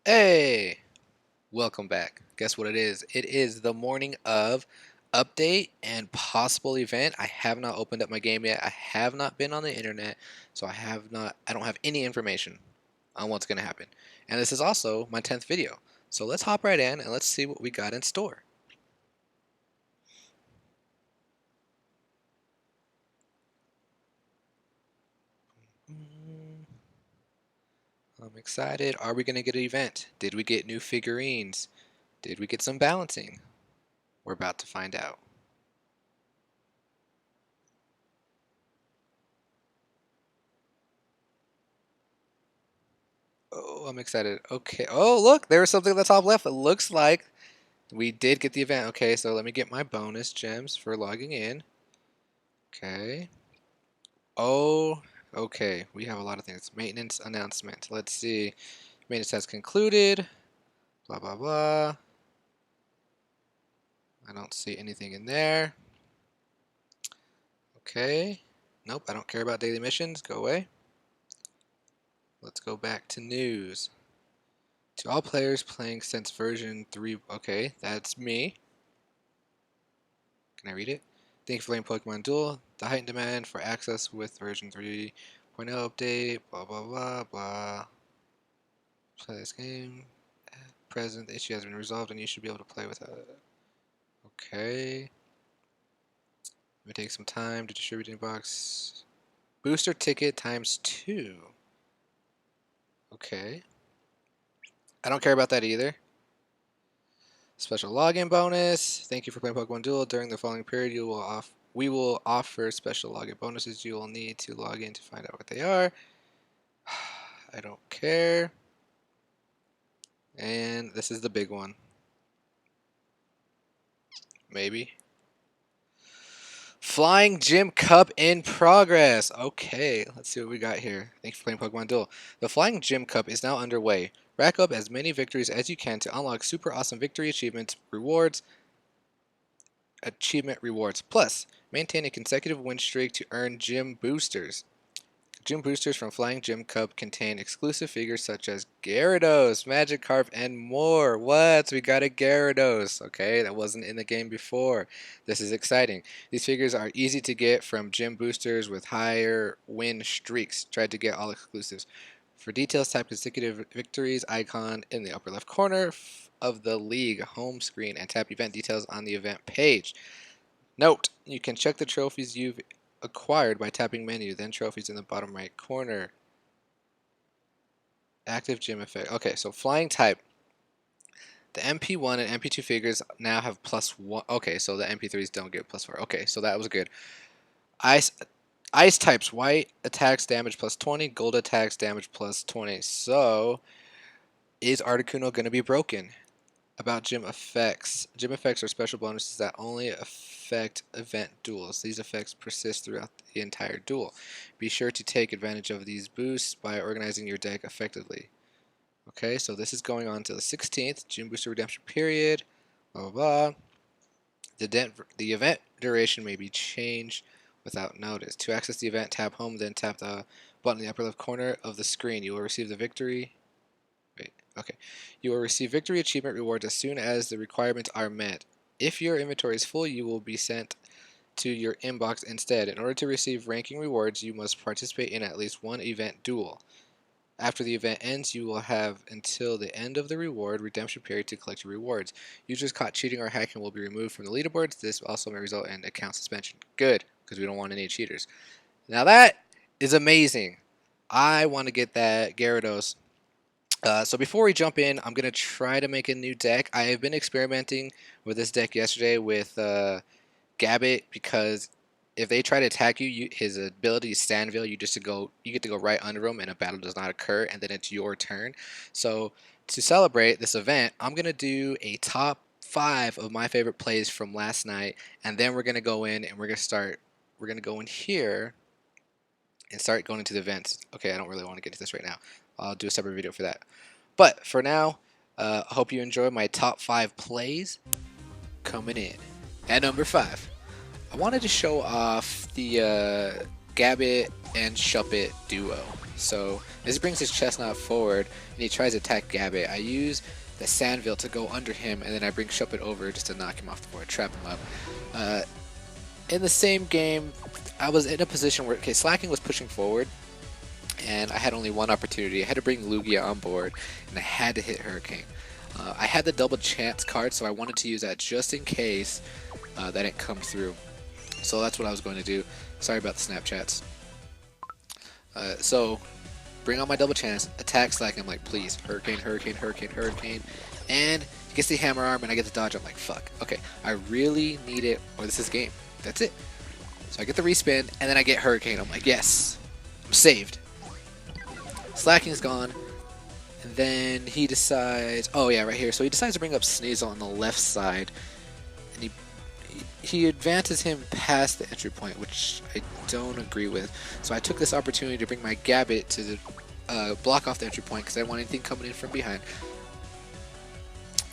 Hey, welcome back. Guess what it is? It is the morning of update and possible event. I have not opened up my game yet. I have not been on the internet, so I don't have any information on what's going to happen. And this is also my 10th video. So let's hop right in and let's see what we got in store. I'm excited. Are we going to get an event? Did we get new figurines? Did we get some balancing? We're about to find out. Oh, I'm excited. Okay. Oh, look, there was something on the top left. It looks like we did get the event. Okay, so let me get my bonus gems for logging in. Okay. Oh, okay. We have a lot of things. Maintenance announcement. Let's see. Maintenance has concluded. Blah, blah, blah. I don't see anything in there. Okay. Nope, I don't care about daily missions. Go away. Let's go back to news. To all players playing since version 3. Okay, that's me. Can I read it? Thank you for playing Pokemon Duel. The heightened demand for access with version 3.0 update. Blah, blah, blah, blah. Play this game. Present, the issue has been resolved and you should be able to play with it. Okay. Let me take some time to distribute inbox. Booster ticket times 2. Okay. I don't care about that either. Special login bonus. Thank you for playing Pokemon Duel. During the following period, we will offer special login bonuses. You will need to log in to find out what they are. I don't care. And this is the big one. Maybe. Flying Gym Cup in progress. Okay, let's see what we got here. Thank you for playing Pokemon Duel. The Flying Gym Cup is now underway. Rack up as many victories as you can to unlock super awesome victory achievement rewards. Plus, maintain a consecutive win streak to earn gym boosters. Gym boosters from Flying Gym Cup contain exclusive figures such as Gyarados, Magikarp, and more. What? We got a Gyarados. Okay, that wasn't in the game before. This is exciting. These figures are easy to get from gym boosters with higher win streaks. Tried to get all exclusives. For details, type consecutive victories icon in the upper left corner of the league home screen and tap event details on the event page. Note, you can check the trophies you've acquired by tapping menu, then trophies in the bottom right corner. Active gym effect. Okay, so flying type. The MP1 and MP2 figures now have +1. Okay, so the MP3s don't get +4. Okay, so that was good. Ice Ice types. White attacks damage +20, gold attacks damage +20. So, is Articuno going to be broken? About gym effects. Gym effects are special bonuses that only affect event duels. These effects persist throughout the entire duel. Be sure to take advantage of these boosts by organizing your deck effectively. Okay, so this is going on to the 16th, Gym Booster Redemption Period, blah, blah, blah. The event duration may be changed without notice. To access the event, tap home, then tap the button in the upper left corner of the screen. You will receive the victory. Wait, okay. You will receive victory achievement rewards as soon as the requirements are met. If your inventory is full, you will be sent to your inbox instead. In order to receive ranking rewards, you must participate in at least one event duel. After the event ends, you will have until the end of the reward redemption period to collect your rewards. Users caught cheating or hacking will be removed from the leaderboards. This also may result in account suspension. Good, because we don't want any cheaters. Now that is amazing. I want to get that Gyarados. So before we jump in, I'm going to try to make a new deck. I have been experimenting with this deck yesterday with Gabbit because if they try to attack you, his ability is Sandville. You get to go right under him, and a battle does not occur, and then it's your turn. So to celebrate this event, I'm gonna do a top 5 of my favorite plays from last night, and then we're gonna go in and we're gonna start. We're gonna go in here and start going into the events. Okay, I don't really want to get to this right now. I'll do a separate video for that. But for now, I hope you enjoy my top 5 plays coming in. At number 5. I wanted to show off the Gabbit and Shuppet duo. So as he brings his Chestnut forward and he tries to attack Gabbit, I use the Sandville to go under him, and then I bring Shuppet over just to knock him off the board, trap him up. In the same game, I was in a position where Slacking was pushing forward, and I had only one opportunity. I had to bring Lugia on board, and I had to hit Hurricane. I had the double chance card, so I wanted to use that just in case that didn't come through. So that's what I was going to do. Sorry about the Snapchats. So bring on my double chance, attack Slacking. I'm like, please, Hurricane, Hurricane, Hurricane, Hurricane. And he gets the hammer arm, and I get the dodge. I'm like, fuck. Okay, I really need it, or this is game. That's it. So I get the respin, and then I get Hurricane. I'm like, yes, I'm saved. Slacking's gone. And then he decides, oh yeah, right here. So he decides to bring up Sneasel on the left side, and he advances him past the entry point, which I don't agree with. So I took this opportunity to bring my Gabbit to block off the entry point because I didn't want anything coming in from behind.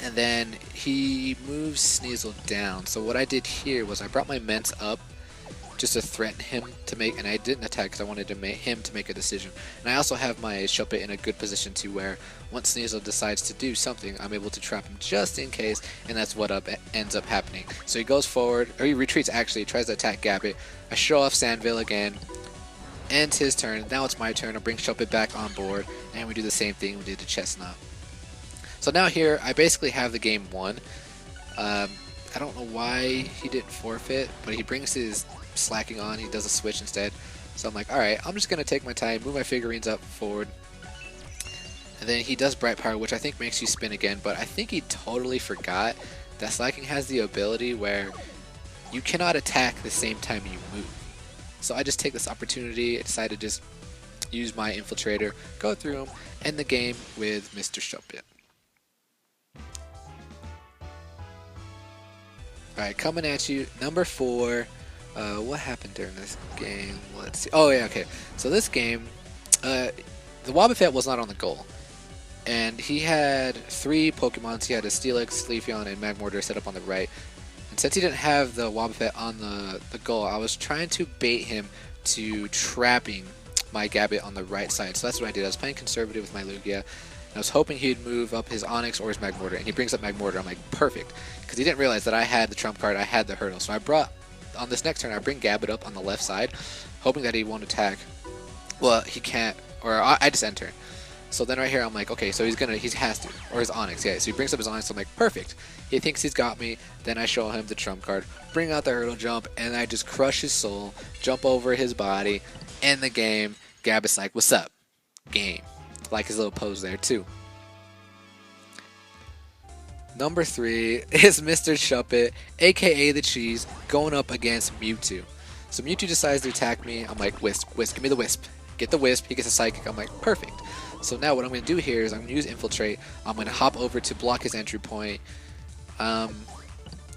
And then he moves Sneasel down. So what I did here was I brought my Mence up just to threaten him to make, and I didn't attack because I wanted to make him to make a decision. And I also have my Shuppet in a good position to where once Sneasel decides to do something, I'm able to trap him just in case, and that's what ends up happening. So he goes forward, or he retreats actually, tries to attack Gabbit. I show off Sandville again, ends his turn. Now it's my turn. I bring Shuppet back on board, and we do the same thing we did to Chestnut. So now here, I basically have the game won. I don't know why he didn't forfeit, but he brings his Slacking on. He does a switch instead. So I'm like, alright, I'm just going to take my time, move my figurines up forward. And then he does Bright Power, which I think makes you spin again, but I think he totally forgot that Slacking has the ability where you cannot attack the same time you move. So I just take this opportunity, I decide to just use my Infiltrator, go through him, end the game with Mr. Shuppet. Alright, coming at you, number 4. What happened during this game? Let's see. Oh, yeah, okay. So this game, the Wobbuffet was not on the goal. And he had 3 Pokemons. He had a Steelix, Leafeon, and Magmortar set up on the right. And since he didn't have the Wobbuffet on the goal, I was trying to bait him to trapping my Gabbit on the right side. So that's what I did. I was playing conservative with my Lugia. I was hoping he'd move up his Onix or his Magmortar, and he brings up Magmortar. I'm like, perfect, because he didn't realize that I had the trump card, I had the hurdle. So I brought, on this next turn, I bring Gabbit up on the left side, hoping that he won't attack. Well, he can't, or I just enter. So then right here, I'm like, okay, so he has to, or his Onix, yeah. So he brings up his Onix, I'm like, perfect. He thinks he's got me, then I show him the trump card, bring out the hurdle jump, and I just crush his soul, jump over his body, end the game. Gabbit's like, what's up? Game. Like his little pose there too. Number 3 is Mr. Shuppet, aka the Cheese, going up against Mewtwo. So Mewtwo decides to attack me. I'm like, Wisp, give me the Wisp. Get the Wisp, he gets a Psychic. I'm like, perfect. So now what I'm going to do here is I'm going to use Infiltrate. I'm going to hop over to block his entry point. And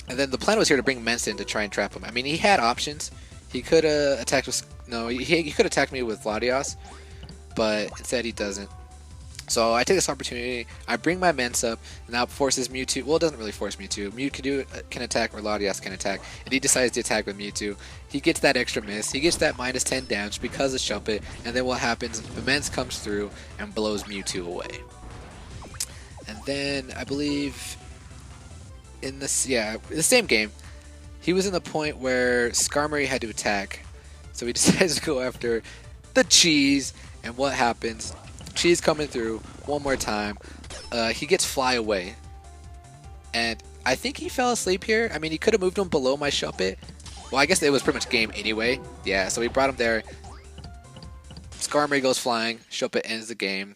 then the plan was here to bring Mence in to try and trap him. I mean, he had options. He could have attacked with... No, he could attack me with Latios, but instead he doesn't. So I take this opportunity, I bring my Mence up, and now it forces Mewtwo. Well, it doesn't really force Mewtwo. Mew can attack, or Latios can attack, and he decides to attack with Mewtwo. He gets that extra miss, he gets that -10 damage because of Shuppet, and then what happens, the Mence comes through and blows Mewtwo away. And then, I believe, in the same game, he was in the point where Skarmory had to attack, so he decides to go after the Cheese, and what happens? Cheese coming through one more time. He gets Fly Away, and I think he fell asleep here. I mean, he could have moved him below my Shuppet. Well, I guess it was pretty much game anyway. Yeah, so we brought him there. Skarmory goes flying. Shuppet ends the game.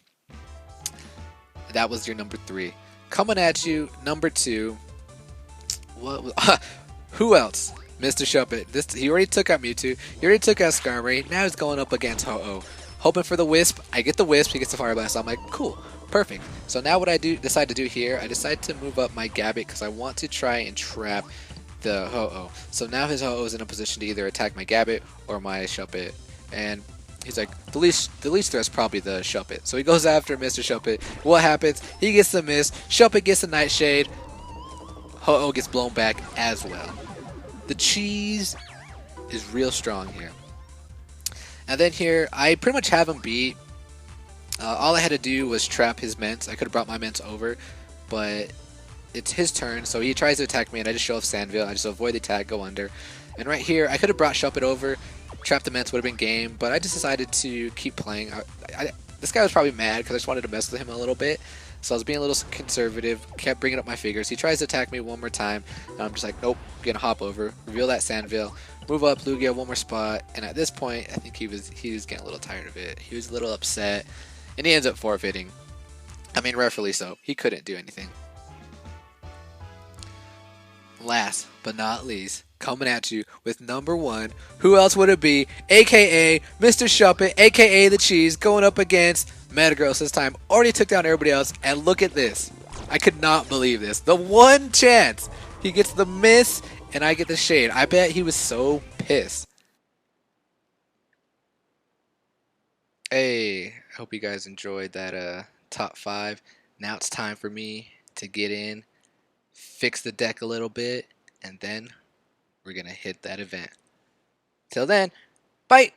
That was your number 3. Coming at you, number 2. What was, who else? Mr. Shuppet. He already took out Mewtwo. He already took out Skarmory. Now he's going up against Ho-Oh. Hoping for the Wisp. I get the Wisp. He gets the Fire Blast. I'm like, cool. Perfect. So now what I decide to do here, I decide to move up my Gabbit because I want to try and trap the Ho-Oh. So now his Ho-Oh is in a position to either attack my Gabbit or my Shuppet. And he's like, the least threat's probably the Shuppet. So he goes after Mr. Shuppet. What happens? He gets the miss. Shuppet gets the Nightshade. Ho-Oh gets blown back as well. The Cheese is real strong here. And then here, I pretty much have him beat. All I had to do was trap his Ments. I could have brought my Ments over, but it's his turn, so he tries to attack me, and I just show off Sandville. I just avoid the attack, go under. And right here, I could have brought Shuppet over, trap the Ments would have been game, but I just decided to keep playing. This guy was probably mad because I just wanted to mess with him a little bit, so I was being a little conservative, kept bringing up my figures. He tries to attack me one more time, and I'm just like, nope, I'm gonna hop over, reveal that Sandville, move up Lugia one more spot, and at this point, I think he was getting a little tired of it. He was a little upset, and he ends up forfeiting. I mean, rightfully so. He couldn't do anything. Last but not least, coming at you with number one. Who else would it be? AKA Mr. Shuppet, AKA the Cheese, going up against Metagross this time. Already took down everybody else, and look at this. I could not believe this. The one chance he gets the miss, and I get the shade. I bet he was so pissed. Hey, I hope you guys enjoyed that top 5. Now it's time for me to get in, fix the deck a little bit, and then we're going to hit that event. Till then, bye!